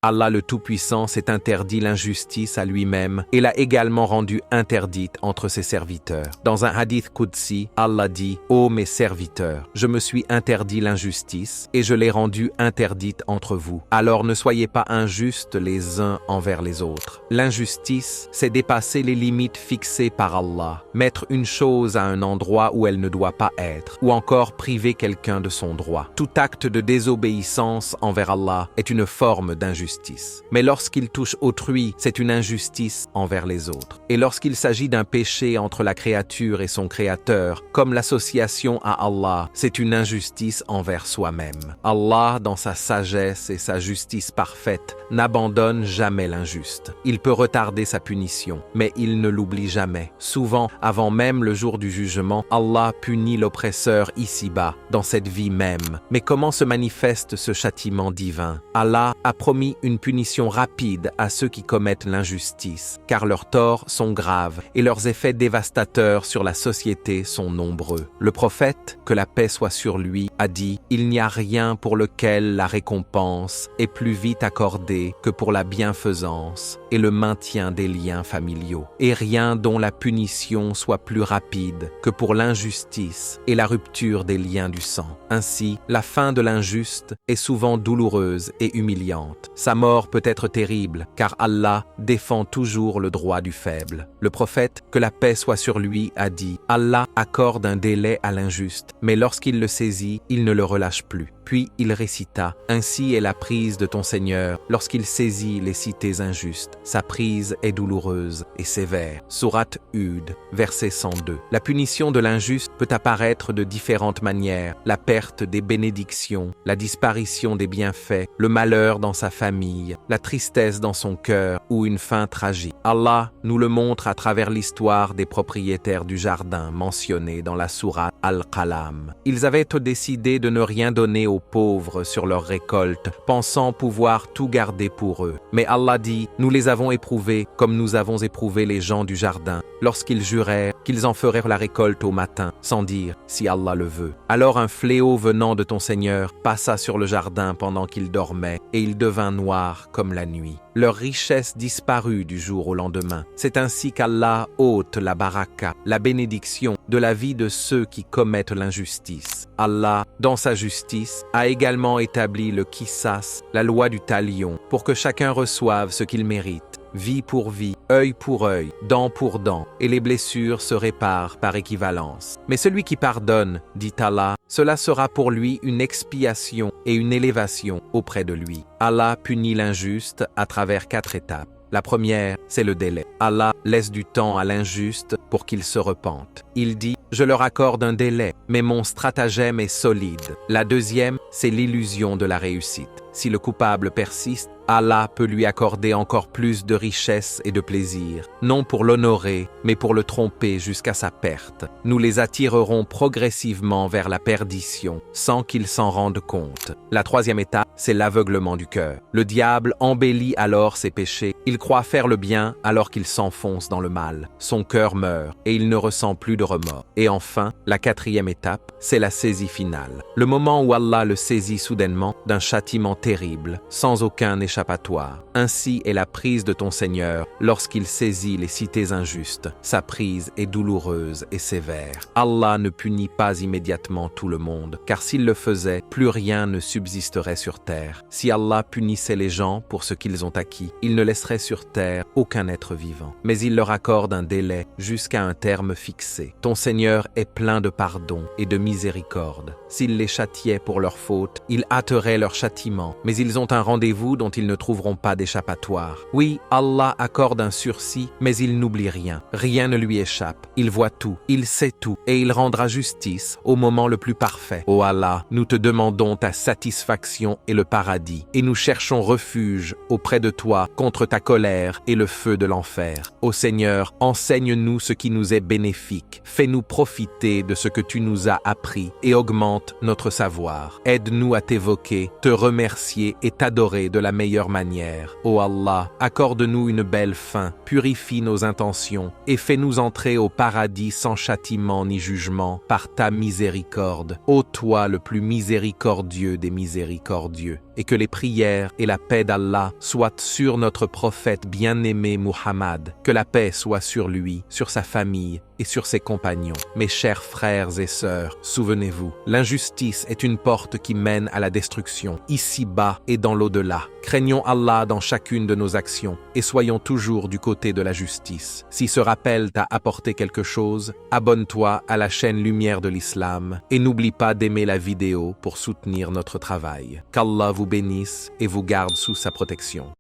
Allah le Tout-Puissant s'est interdit l'injustice à lui-même et l'a également rendue interdite entre ses serviteurs. Dans un hadith Qudsi, Allah dit « Ô mes serviteurs, je me suis interdit l'injustice et je l'ai rendue interdite entre vous. Alors ne soyez pas injustes les uns envers les autres. » L'injustice, c'est dépasser les limites fixées par Allah, mettre une chose à un endroit où elle ne doit pas être, ou encore priver quelqu'un de son droit. Tout acte de désobéissance envers Allah est une forme d'injustice. Mais lorsqu'il touche autrui, c'est une injustice envers les autres. Et lorsqu'il s'agit d'un péché entre la créature et son créateur, comme l'association à Allah, c'est une injustice envers soi-même. Allah, dans sa sagesse et sa justice parfaite, n'abandonne jamais l'injuste. Il peut retarder sa punition, mais il ne l'oublie jamais. Souvent, avant même le jour du jugement, Allah punit l'oppresseur ici-bas, dans cette vie même. Mais comment se manifeste ce châtiment divin? Allah a promis une punition rapide à ceux qui commettent l'injustice, car leurs torts sont graves et leurs effets dévastateurs sur la société sont nombreux. Le prophète, que la paix soit sur lui, a dit « Il n'y a rien pour lequel la récompense est plus vite accordée que pour la bienfaisance et le maintien des liens familiaux, et rien dont la punition soit plus rapide que pour l'injustice et la rupture des liens du sang. Ainsi, la fin de l'injuste est souvent douloureuse et humiliante. Sa mort peut être terrible, car Allah défend toujours le droit du faible. Le prophète, que la paix soit sur lui, a dit « Allah accorde un délai à l'injuste, mais lorsqu'il le saisit, il ne le relâche plus. » Puis il récita « Ainsi est la prise de ton Seigneur lorsqu'il saisit les cités injustes. Sa prise est douloureuse et sévère. » Sourate Hud, verset 102. La punition de l'injuste peut apparaître de différentes manières. La perte des bénédictions, la disparition des bienfaits, le malheur dans sa famille, la tristesse dans son cœur ou une fin tragique. Allah nous le montre à travers l'histoire des propriétaires du jardin mentionnés dans la sourate Al-Qalam. Ils avaient décidé de ne rien donner aux pauvres sur leur récolte, pensant pouvoir tout garder pour eux. Mais Allah dit, nous les avons éprouvés comme nous avons éprouvé les gens du jardin, lorsqu'ils jurèrent qu'ils en feraient la récolte au matin, sans dire si Allah le veut. Alors un fléau venant de ton Seigneur passa sur le jardin pendant qu'ils dormaient, et il devint noir comme la nuit. Leur richesse disparut du jour au lendemain. C'est ainsi qu'Allah ôte la baraka, la bénédiction, de la vie de ceux qui commettent l'injustice. Allah, dans sa justice, a également établi le qisas, la loi du talion, pour que chacun reçoive ce qu'il mérite. Vie pour vie, œil pour œil, dent pour dent, et les blessures se réparent par équivalence. Mais celui qui pardonne, dit Allah, cela sera pour lui une expiation et une élévation auprès de lui. Allah punit l'injuste à travers 4 étapes. La première, c'est le délai. Allah laisse du temps à l'injuste pour qu'il se repente. Il dit, je leur accorde un délai, mais mon stratagème est solide. La deuxième, c'est l'illusion de la réussite. Si le coupable persiste, Allah peut lui accorder encore plus de richesse et de plaisir, non pour l'honorer, mais pour le tromper jusqu'à sa perte. Nous les attirerons progressivement vers la perdition, sans qu'ils s'en rendent compte. La troisième étape, c'est l'aveuglement du cœur. Le diable embellit alors ses péchés. Il croit faire le bien alors qu'il s'enfonce dans le mal. Son cœur meurt et il ne ressent plus de remords. Et enfin, la quatrième étape, c'est la saisie finale. Le moment où Allah le saisit soudainement d'un châtiment terrible, sans aucun échappatoire. Ainsi est la prise de ton Seigneur lorsqu'il saisit les cités injustes. Sa prise est douloureuse et sévère. Allah ne punit pas immédiatement tout le monde, car s'il le faisait, plus rien ne subsisterait sur terre. Si Allah punissait les gens pour ce qu'ils ont acquis, il ne laisserait sur terre aucun être vivant. Mais il leur accorde un délai jusqu'à un terme fixé. Ton Seigneur est plein de pardon et de miséricorde. S'il les châtiait pour leurs fautes, il hâterait leur châtiment, mais ils ont un rendez-vous dont ils ne trouveront pas d'échappatoire. Oui, Allah accorde un sursis, mais il n'oublie rien. Rien ne lui échappe. Il voit tout, il sait tout, et il rendra justice au moment le plus parfait. Ô Allah, nous te demandons ta satisfaction et le paradis, et nous cherchons refuge auprès de toi contre ta colère et le feu de l'enfer. Ô Seigneur, enseigne-nous ce qui nous est bénéfique. Fais-nous profiter de ce que tu nous as appris et augmente notre savoir. Aide-nous à t'évoquer, te remercier et t'adorer de la meilleure manière. Ô Allah, accorde-nous une belle fin, purifie nos intentions et fais-nous entrer au paradis sans châtiment ni jugement par ta miséricorde. Ô toi le plus miséricordieux des miséricordieux. et que les prières et la paix d'Allah soient sur notre prophète bien-aimé Muhammad, que la paix soit sur lui, sur sa famille et sur ses compagnons. Mes chers frères et sœurs, souvenez-vous, l'injustice est une porte qui mène à la destruction, ici-bas et dans l'au-delà. Craignons Allah dans chacune de nos actions et soyons toujours du côté de la justice. Si ce rappel t'a apporté quelque chose, abonne-toi à la chaîne Lumière de l'Islam et n'oublie pas d'aimer la vidéo pour soutenir notre travail. Qu'Allah vous bénisse et vous garde sous sa protection.